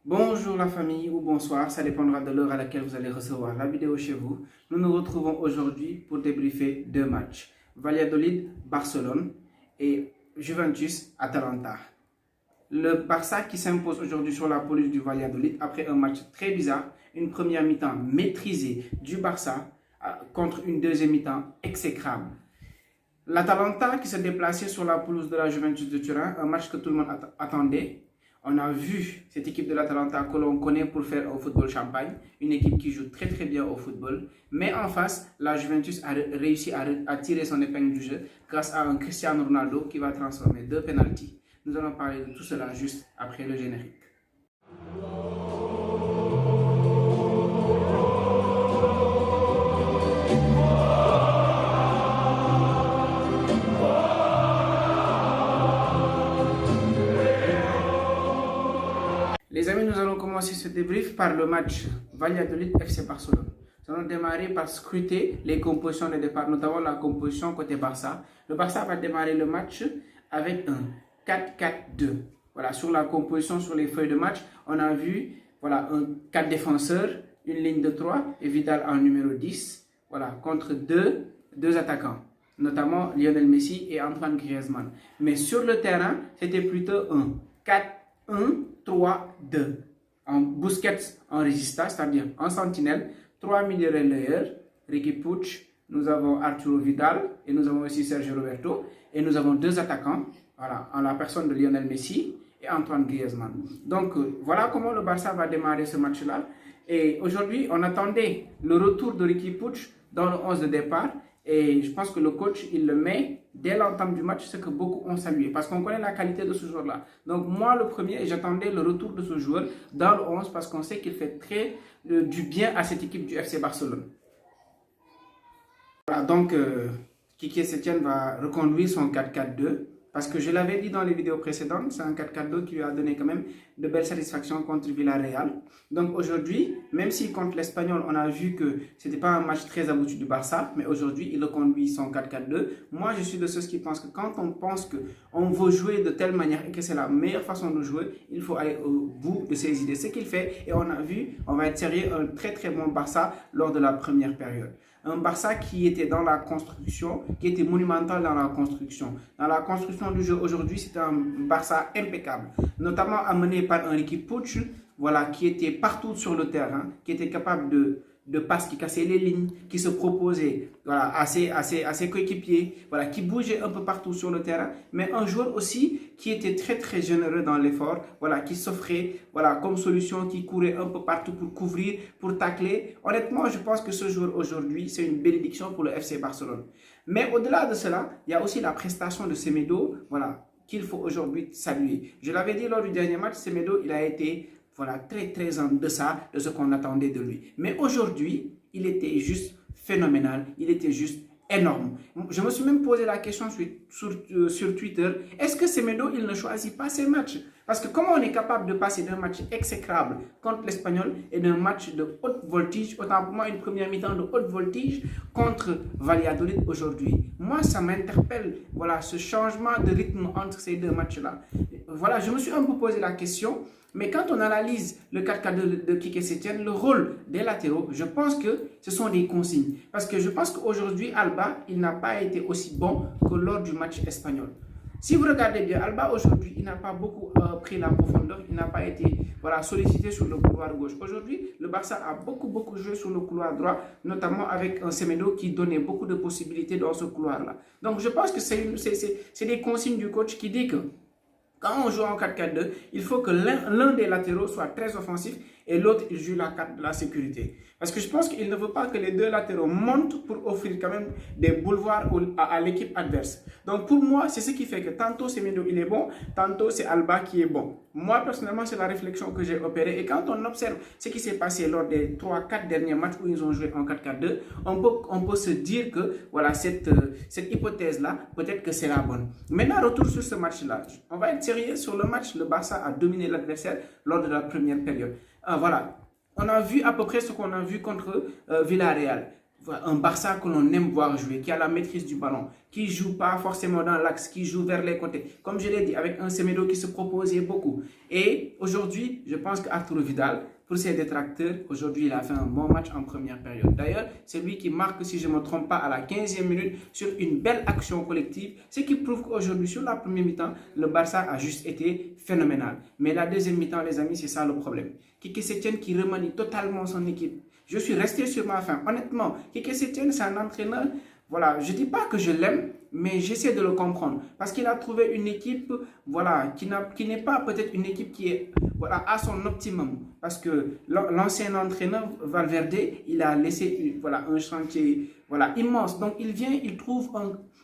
Bonjour la famille ou bonsoir, ça dépendra de l'heure à laquelle vous allez recevoir la vidéo chez vous. Nous nous retrouvons aujourd'hui pour débriefer deux matchs. Valladolid-Barcelone et Juventus-Atalanta. Le Barça qui s'impose aujourd'hui sur la pelouse du Valladolid après un match très bizarre. Une première mi-temps maîtrisée du Barça contre une deuxième mi-temps exécrable. L'Atalanta qui se déplaçait sur la pelouse de la Juventus de Turin, un match que tout le monde attendait. On a vu cette équipe de l'Atalanta que l'on connaît pour faire au football champagne, une équipe qui joue très très bien au football. Mais en face, la Juventus a réussi à tirer son épingle du jeu grâce à un Cristiano Ronaldo qui va transformer deux pénaltys. Nous allons parler de tout cela juste après le générique. Les amis, nous allons commencer ce débrief par le match Valladolid FC Barcelone. Nous allons démarrer par scruter les compositions de départ, notamment la composition côté Barça. Le Barça va démarrer le match avec un 4-4-2. Voilà, sur la composition, sur les feuilles de match, on a vu voilà, un 4 défenseurs, une ligne de 3 et Vidal en numéro 10, voilà, contre deux attaquants, notamment Lionel Messi et Antoine Griezmann. Mais sur le terrain, c'était plutôt un 4-1-3-2. En Busquets en résistant, c'est-à-dire en sentinelle, 3 milieux relayeurs, Riqui Puig, nous avons Arturo Vidal et nous avons aussi Sergio Roberto. Et nous avons deux attaquants, voilà, en la personne de Lionel Messi et Antoine Griezmann. Donc voilà comment le Barça va démarrer ce match-là. Et aujourd'hui, on attendait le retour de Riqui Puig dans le 11 de départ. Et je pense que le coach, il le met dès l'entame du match, ce que beaucoup ont salué. Parce qu'on connaît la qualité de ce joueur-là. Donc moi, le premier, j'attendais le retour de ce joueur dans le 11 parce qu'on sait qu'il fait très du bien à cette équipe du FC Barcelone. Voilà, donc Quique Setien va reconduire son 4-4-2. Parce que je l'avais dit dans les vidéos précédentes, c'est un 4-4-2 qui lui a donné quand même de belles satisfactions contre Villarreal. Donc aujourd'hui, même si contre l'Espagnol, on a vu que ce n'était pas un match très abouti du Barça, mais aujourd'hui, il reconduit son 4-4-2. Moi, je suis de ceux qui pensent que quand on pense qu'on veut jouer de telle manière et que c'est la meilleure façon de jouer, il faut aller au bout de ses idées. Ce qu'il fait, et on a vu, on va être sérieux, un très très bon Barça lors de la première période. Un Barça qui était dans la construction, qui était monumental dans la construction. Dans la construction du jeu aujourd'hui, c'était un Barça impeccable, notamment amené par un Riqui Puig, voilà, qui était partout sur le terrain, qui était capable de passes, qui cassait les lignes, qui se proposait voilà, à ses coéquipiers, voilà, qui bougeait un peu partout sur le terrain, mais un joueur aussi qui était très très généreux dans l'effort, voilà, qui s'offrait voilà, comme solution, qui courait un peu partout pour couvrir, pour tacler. Honnêtement, je pense que ce joueur aujourd'hui, c'est une bénédiction pour le FC Barcelone. Mais au-delà de cela, il y a aussi la prestation de Semedo, voilà, qu'il faut aujourd'hui saluer. Je l'avais dit lors du dernier match, Semedo, il a été voilà, très très en deçà de ce qu'on attendait de lui. Mais aujourd'hui, il était juste phénoménal, il était juste énorme. Je me suis même posé la question sur Twitter, est-ce que Semedo, il ne choisit pas ses matchs? Parce que comment on est capable de passer d'un match exécrable contre l'Espagnol et d'un match de haute voltige, autant pour moi une première mi-temps de haute voltige contre Valladolid aujourd'hui? Moi, ça m'interpelle, voilà, ce changement de rythme entre ces deux matchs-là. Voilà, je me suis un peu posé la question. Mais quand on analyse le 4-4 de Quique Setien, le rôle des latéraux, je pense que ce sont des consignes. Parce que je pense qu'aujourd'hui, Alba, il n'a pas été aussi bon que lors du match espagnol. Si vous regardez bien, Alba aujourd'hui, il n'a pas beaucoup pris la profondeur, il n'a pas été voilà, sollicité sur le couloir gauche. Aujourd'hui, le Barça a beaucoup joué sur le couloir droit, notamment avec un Semedo qui donnait beaucoup de possibilités dans ce couloir-là. Donc je pense que c'est des consignes du coach qui dit que quand on joue en 4-4-2, il faut que l'un des latéraux soit très offensif et l'autre joue la carte de la sécurité. Parce que je pense qu'il ne veut pas que les deux latéraux montent pour offrir quand même des boulevards à l'équipe adverse. Donc pour moi, c'est ce qui fait que tantôt Semedo il est bon, tantôt c'est Alba qui est bon. Moi personnellement, c'est la réflexion que j'ai opérée. Et quand on observe ce qui s'est passé lors des 3-4 derniers matchs où ils ont joué en 4-4-2, on peut se dire que voilà, cette hypothèse-là, peut-être que c'est la bonne. Maintenant, retour sur ce match-là. On va être sérieux sur le match. Le Barça a dominé l'adversaire lors de la première période. Voilà. On a vu à peu près ce qu'on a vu contre Villarreal. un Barça que l'on aime voir jouer, qui a la maîtrise du ballon, qui ne joue pas forcément dans l'axe, qui joue vers les côtés. Comme je l'ai dit, avec un Semedo qui se proposait beaucoup. Et aujourd'hui, je pense qu'Arturo Vidal, pour ses détracteurs, aujourd'hui, il a fait un bon match en première période. D'ailleurs, c'est lui qui marque, si je ne me trompe pas, à la 15e minute sur une belle action collective, ce qui prouve qu'aujourd'hui, sur la première mi-temps, le Barça a juste été phénoménal. Mais la deuxième mi-temps, les amis, c'est ça le problème. Quique Setien qui remanie totalement son équipe. Je suis resté sur ma faim. Honnêtement, Quique Setien, c'est un entraîneur. Voilà, je ne dis pas que je l'aime, mais j'essaie de le comprendre. Parce qu'il a trouvé une équipe, voilà, qui n'est pas peut-être une équipe qui est, voilà, à son optimum. Parce que l'ancien entraîneur, Valverde, il a laissé, voilà, un chantier, voilà, immense. Donc, il vient, il trouve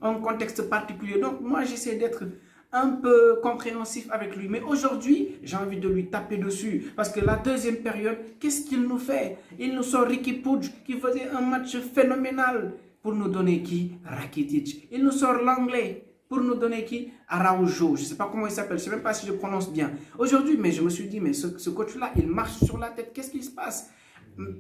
un contexte particulier. Donc, moi, j'essaie d'être un peu compréhensif avec lui. Mais aujourd'hui, j'ai envie de lui taper dessus. Parce que la deuxième période, qu'est-ce qu'il nous fait? Il nous sort Riqui Puig, qui faisait un match phénoménal. Pour nous donner qui? Rakitic. Il nous sort l'anglais. Pour nous donner qui? Araujo. Je ne sais pas comment il s'appelle. Je ne sais même pas si je prononce bien. Aujourd'hui, mais je me suis dit, mais ce coach-là, il marche sur la tête. Qu'est-ce qui se passe?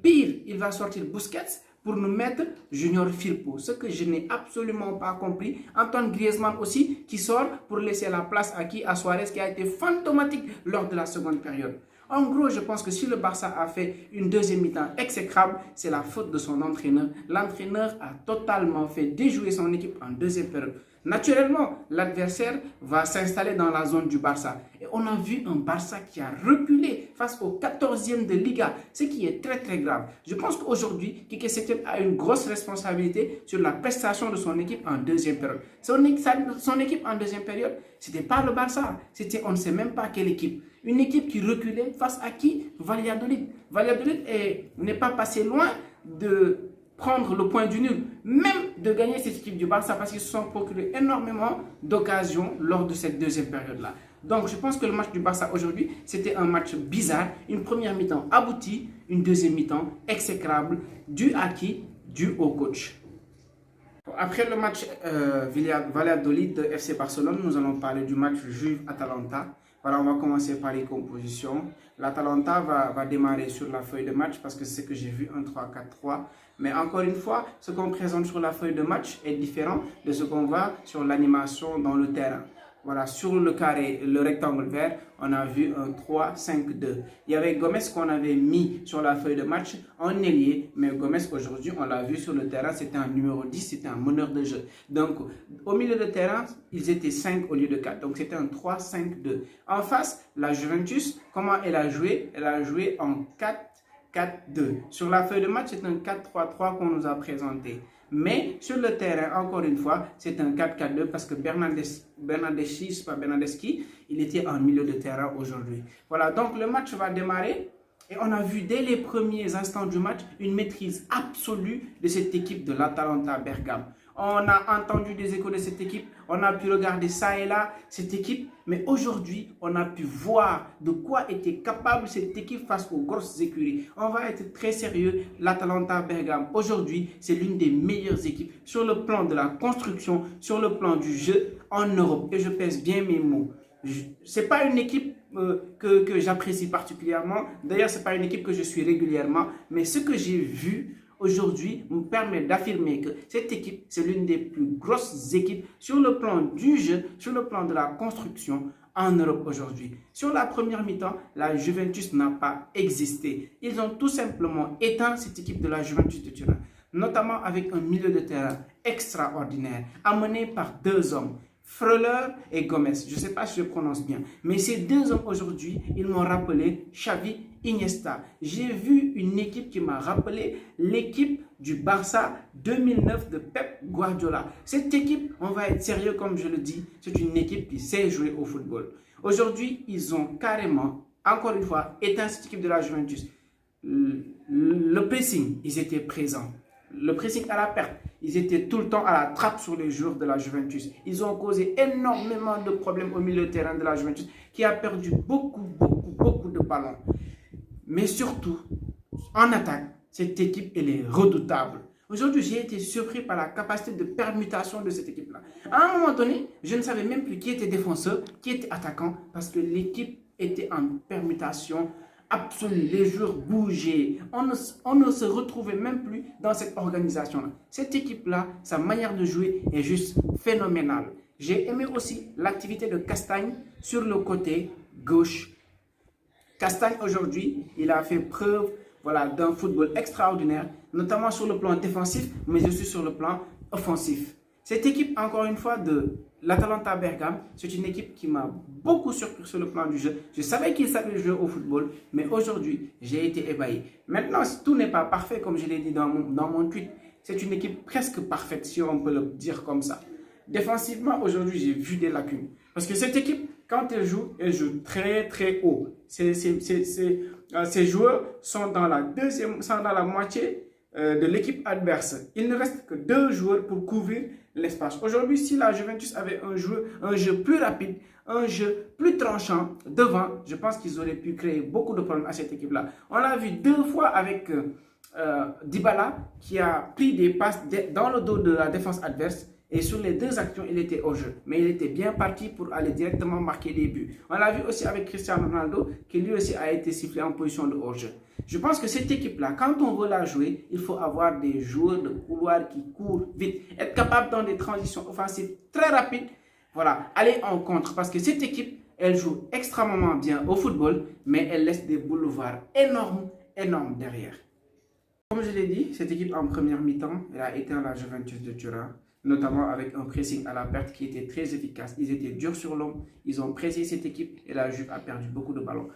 Pire, il va sortir Busquets pour nous mettre Junior Firpo. Ce que je n'ai absolument pas compris. Antoine Griezmann aussi, qui sort pour laisser la place à qui? À Suarez, qui a été fantomatique lors de la seconde période. En gros, je pense que si le Barça a fait une deuxième mi-temps exécrable, c'est la faute de son entraîneur. L'entraîneur a totalement fait déjouer son équipe en deuxième période. Naturellement, l'adversaire va s'installer dans la zone du Barça. Et on a vu un Barça qui a reculé face au 14e de Liga, ce qui est très très grave. Je pense qu'aujourd'hui, Quique Setien a une grosse responsabilité sur la prestation de son équipe en deuxième période. Son équipe en deuxième période, ce n'était pas le Barça, c'était on ne sait même pas quelle équipe. Une équipe qui reculait face à qui? Valladolid. Valladolid n'est pas passé loin de prendre le point du nul, même de gagner cette équipe du Barça parce qu'ils se sont procurés énormément d'occasions lors de cette deuxième période-là. Donc je pense que le match du Barça aujourd'hui, c'était un match bizarre, une première mi-temps aboutie, une deuxième mi-temps exécrable, dû à qui? Dû au coach. Après le match Valladolid de FC Barcelone, nous allons parler du match Juve-Atalanta. Voilà, on va commencer par les compositions. L'Atalanta va démarrer sur la feuille de match parce que c'est ce que j'ai vu, un 3-4-3. Mais encore une fois, ce qu'on présente sur la feuille de match est différent de ce qu'on voit sur l'animation dans le terrain. Voilà, sur le carré, le rectangle vert, on a vu un 3-5-2. Il y avait Gomez qu'on avait mis sur la feuille de match en ailier, mais Gomez aujourd'hui, on l'a vu sur le terrain, c'était un numéro 10, c'était un meneur de jeu. Donc, au milieu de terrain, ils étaient 5 au lieu de 4. Donc, c'était un 3-5-2. En face, la Juventus, comment elle a joué? Elle a joué en 4-4-2. Sur la feuille de match, c'est un 4-3-3 qu'on nous a présenté. Mais sur le terrain, encore une fois, c'est un 4-4-2 parce que Bernardeschi, il était en milieu de terrain aujourd'hui. Voilà, donc le match va démarrer et on a vu dès les premiers instants du match une maîtrise absolue de cette équipe de l'Atalanta Bergame. On a entendu des échos de cette équipe, on a pu regarder ça et là, cette équipe. Mais aujourd'hui, on a pu voir de quoi était capable cette équipe face aux grosses écuries. On va être très sérieux, l'Atalanta Bergame. Aujourd'hui, c'est l'une des meilleures équipes sur le plan de la construction, sur le plan du jeu en Europe. Et je pèse bien mes mots. Ce n'est pas une équipe que j'apprécie particulièrement. D'ailleurs, ce n'est pas une équipe que je suis régulièrement. Mais ce que j'ai vu aujourd'hui me permet d'affirmer que cette équipe, c'est l'une des plus grosses équipes sur le plan du jeu, sur le plan de la construction en Europe aujourd'hui. Sur la première mi-temps, la Juventus n'a pas existé. Ils ont tout simplement éteint cette équipe de la Juventus de Turin, notamment avec un milieu de terrain extraordinaire, amené par deux hommes, Freuler et Gomez. Je ne sais pas si je prononce bien, mais ces deux hommes aujourd'hui, ils m'ont rappelé Xavi, Iniesta. J'ai vu une équipe qui m'a rappelé l'équipe du Barça 2009 de Pep Guardiola. Cette équipe, on va être sérieux comme je le dis, c'est une équipe qui sait jouer au football. Aujourd'hui, ils ont carrément, encore une fois, éteint cette équipe de la Juventus. Le pressing, ils étaient présents. Le pressing à la perte, ils étaient tout le temps à la trappe sur les joueurs de la Juventus. Ils ont causé énormément de problèmes au milieu de terrain de la Juventus qui a perdu beaucoup de ballons. Mais surtout, en attaque, cette équipe, elle est redoutable. Aujourd'hui, j'ai été surpris par la capacité de permutation de cette équipe-là. À un moment donné, je ne savais même plus qui était défenseur, qui était attaquant, parce que l'équipe était en permutation absolue. Les joueurs bougeaient. On ne se retrouvait même plus dans cette organisation-là. Cette équipe-là, sa manière de jouer est juste phénoménale. J'ai aimé aussi l'activité de Castagne sur le côté gauche. Castagne, aujourd'hui, il a fait preuve d'un football extraordinaire, notamment sur le plan défensif, mais aussi sur le plan offensif. Cette équipe, encore une fois, de l'Atalanta Bergame, c'est une équipe qui m'a beaucoup surpris sur le plan du jeu. Je savais qu'il savait jouer au football, mais aujourd'hui, j'ai été ébahi. Maintenant, tout n'est pas parfait, comme je l'ai dit dans mon tweet. C'est une équipe presque parfaite, si on peut le dire comme ça. Défensivement, aujourd'hui, j'ai vu des lacunes. Parce que cette équipe, quand elle joue très très haut. Ces joueurs sont dans la moitié de l'équipe adverse. Il ne reste que 2 joueurs pour couvrir l'espace. Aujourd'hui, si la Juventus avait un jeu plus rapide, un jeu plus tranchant devant, je pense qu'ils auraient pu créer beaucoup de problèmes à cette équipe-là. On l'a vu 2 fois avec Dybala qui a pris des passes dans le dos de la défense adverse. Et sur les 2 actions, il était au jeu. Mais il était bien parti pour aller directement marquer des buts. On l'a vu aussi avec Cristiano Ronaldo, qui lui aussi a été sifflé en position de hors-jeu. Je pense que cette équipe-là, quand on veut la jouer, il faut avoir des joueurs de couloir qui courent vite. Être capable dans des transitions offensives très rapides. Aller en contre. Parce que cette équipe, elle joue extrêmement bien au football, mais elle laisse des boulevards énormes derrière. Comme je l'ai dit, cette équipe en première mi-temps, elle a éteint la Juventus de Turin, notamment avec un pressing à la perte qui était très efficace. Ils étaient durs sur l'homme, ils ont pressé cette équipe et la Juve a perdu beaucoup de ballons.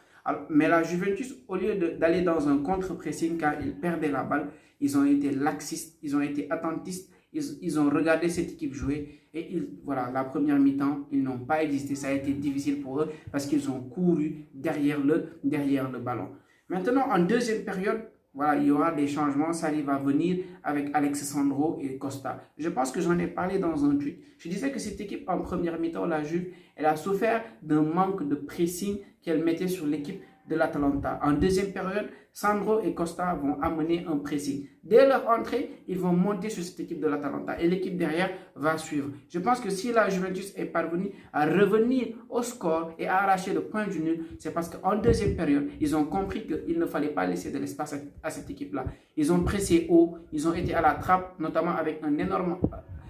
Mais la Juventus, au lieu d'aller dans un contre-pressing car ils perdaient la balle, ils ont été laxistes, ils ont été attentistes, ils ont regardé cette équipe jouer et la première mi-temps, ils n'ont pas existé. Ça a été difficile pour eux parce qu'ils ont couru derrière le ballon. Maintenant, en deuxième période, il y aura des changements. Sarri va venir avec Alex Sandro et Costa. Je pense que j'en ai parlé dans un tweet. Je disais que cette équipe en première mi-temps, la Juve, elle a souffert d'un manque de pressing qu'elle mettait sur l'équipe de l'Atalanta. En deuxième période, Sandro et Costa vont amener un pressing. Dès leur entrée, ils vont monter sur cette équipe de l'Atalanta et l'équipe derrière va suivre. Je pense que si la Juventus est parvenue à revenir au score et à arracher le point du nul, c'est parce qu'en deuxième période, ils ont compris qu'il ne fallait pas laisser de l'espace à cette équipe-là. Ils ont pressé haut, ils ont été à la trappe, notamment avec un énorme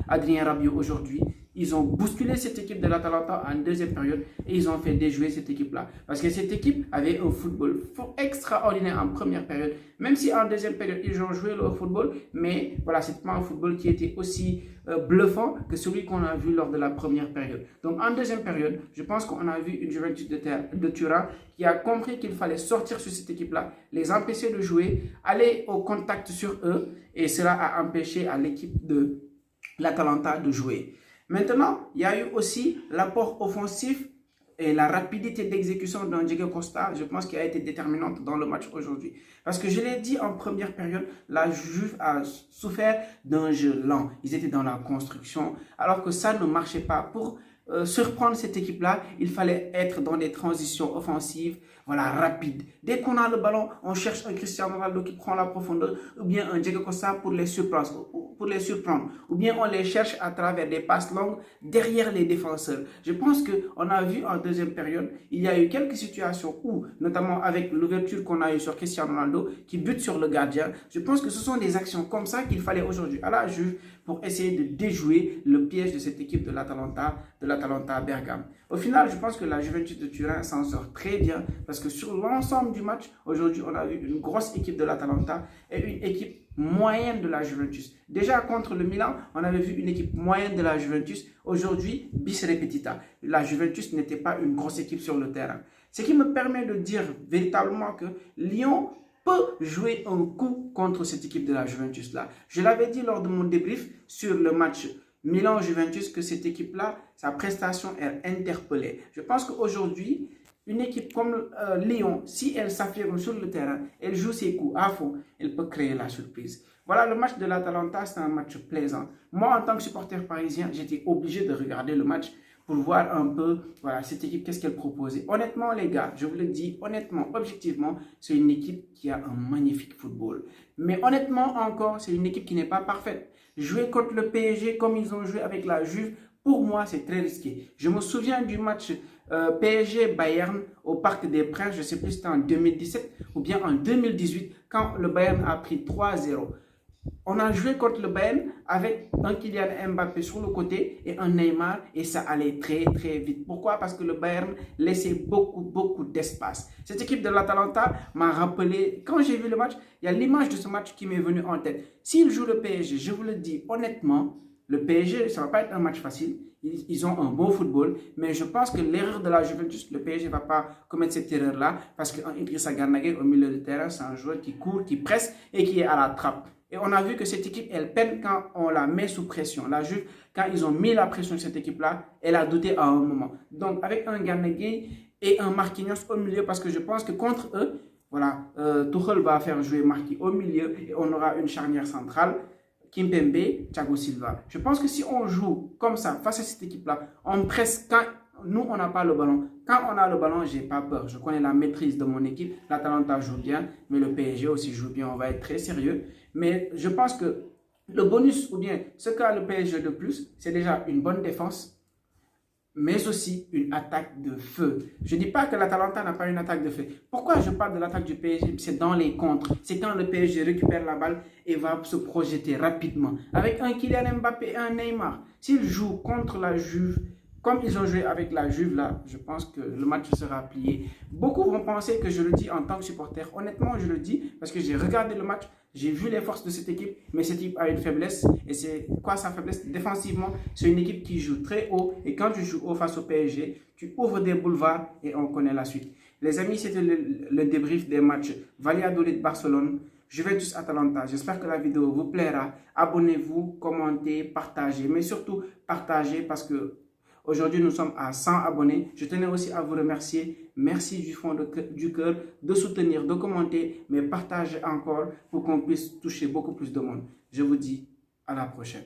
Adrien Rabiot aujourd'hui. Ils ont bousculé cette équipe de l'Atalanta en deuxième période et ils ont fait déjouer cette équipe-là. Parce que cette équipe avait un football extraordinaire en première période. Même si en deuxième période, ils ont joué leur football. Mais ce n'était pas un football qui était aussi bluffant que celui qu'on a vu lors de la première période. Donc en deuxième période, je pense qu'on a vu une Juventus de Turin qui a compris qu'il fallait sortir sur cette équipe-là, les empêcher de jouer, aller au contact sur eux. Et cela a empêché à l'équipe de l'Atalanta de jouer. Maintenant, il y a eu aussi l'apport offensif et la rapidité d'exécution d'un Diego Costa, je pense, qui a été déterminante dans le match aujourd'hui. Parce que je l'ai dit en première période, la Juve a souffert d'un jeu lent. Ils étaient dans la construction, alors que ça ne marchait pas. Pour surprendre cette équipe-là, il fallait être dans des transitions offensives, rapides. Dès qu'on a le ballon, on cherche un Cristiano Ronaldo qui prend la profondeur, ou bien un Diego Costa pour les surprendre, ou bien on les cherche à travers des passes longues derrière les défenseurs. Je pense qu'on a vu en deuxième période, il y a eu quelques situations où, notamment avec l'ouverture qu'on a eue sur Cristiano Ronaldo, qui bute sur le gardien. Je pense que ce sont des actions comme ça qu'il fallait aujourd'hui à la Juve pour essayer de déjouer le piège de cette équipe de l'Atalanta Bergame. Au final, je pense que la Juventus de Turin s'en sort très bien parce que sur l'ensemble du match, aujourd'hui, on a vu une grosse équipe de l'Atalanta et une équipe moyenne de la Juventus. Déjà contre le Milan, on avait vu une équipe moyenne de la Juventus. Aujourd'hui, bis repetita. La Juventus n'était pas une grosse équipe sur le terrain. Ce qui me permet de dire véritablement que Lyon peut jouer un coup contre cette équipe de la Juventus-là. Je l'avais dit lors de mon débrief sur le match Milan-Juventus que cette équipe-là, sa prestation est interpellée. Je pense qu'aujourd'hui, une équipe comme Lyon, si elle s'affirme sur le terrain, elle joue ses coups à fond, elle peut créer la surprise. Le match de l'Atalanta, c'est un match plaisant. Moi, en tant que supporter parisien, j'étais obligé de regarder le match pour voir un peu, cette équipe, qu'est-ce qu'elle proposait. Honnêtement, les gars, je vous le dis, honnêtement, objectivement, c'est une équipe qui a un magnifique football. Mais honnêtement, encore, c'est une équipe qui n'est pas parfaite. Jouer contre le PSG comme ils ont joué avec la Juve, pour moi, c'est très risqué. Je me souviens du match PSG-Bayern. au Parc des Princes, je ne sais plus si c'était en 2017 ou bien en 2018, quand le Bayern a pris 3-0. On a joué contre le Bayern avec un Kylian Mbappé sur le côté et un Neymar et ça allait très très vite. Pourquoi? Parce que le Bayern laissait beaucoup d'espace. Cette équipe de l'Atalanta m'a rappelé, quand j'ai vu le match, il y a l'image de ce match qui m'est venue en tête. S'ils jouent le PSG, je vous le dis honnêtement, le PSG, ça ne va pas être un match facile. Ils ont un beau football, mais je pense que l'erreur de la Juventus, le PSG ne va pas commettre cette erreur-là parce qu'un Idrissa Gana Gueye au milieu de terrain, c'est un joueur qui court, qui presse et qui est à la trappe. Et on a vu que cette équipe, elle peine quand on la met sous pression. La Juve, quand ils ont mis la pression sur cette équipe-là, elle a douté à un moment. Donc, avec un Gana Gueye et un Marquinhos au milieu, parce que je pense que contre eux, voilà, Tuchel va faire jouer Marquinhos au milieu et on aura une charnière centrale. Kimpembe, Thiago Silva. Je pense que si on joue comme ça face à cette équipe-là, on presse quand nous, on n'a pas le ballon. Quand on a le ballon, je n'ai pas peur. Je connais la maîtrise de mon équipe. L'Atalanta joue bien, mais le PSG aussi joue bien. On va être très sérieux. Mais je pense que le bonus ou bien ce qu'a le PSG de plus, c'est déjà une bonne défense, mais aussi une attaque de feu. Je ne dis pas que l'Atalanta n'a pas une attaque de feu. Pourquoi je parle de l'attaque du PSG? C'est dans les contres. C'est quand le PSG récupère la balle et va se projeter rapidement. Avec un Kylian Mbappé et un Neymar, s'ils jouent contre la Juve, comme ils ont joué avec la Juve là, je pense que le match sera plié. Beaucoup vont penser que je le dis en tant que supporter. Honnêtement, je le dis parce que j'ai regardé le match, j'ai vu les forces de cette équipe, mais cette équipe a une faiblesse. Et c'est quoi sa faiblesse? Défensivement, c'est une équipe qui joue très haut. Et quand tu joues haut face au PSG, tu ouvres des boulevards et on connaît la suite. Les amis, c'était le débrief des matchs Valladolid-Barcelone, Juventus-Atalanta. J'espère que la vidéo vous plaira. Abonnez-vous, commentez, partagez. Mais surtout, partagez parce que aujourd'hui, nous sommes à 100 abonnés. Je tenais aussi à vous remercier. Merci du fond du cœur de soutenir, de commenter, mais partagez encore pour qu'on puisse toucher beaucoup plus de monde. Je vous dis à la prochaine.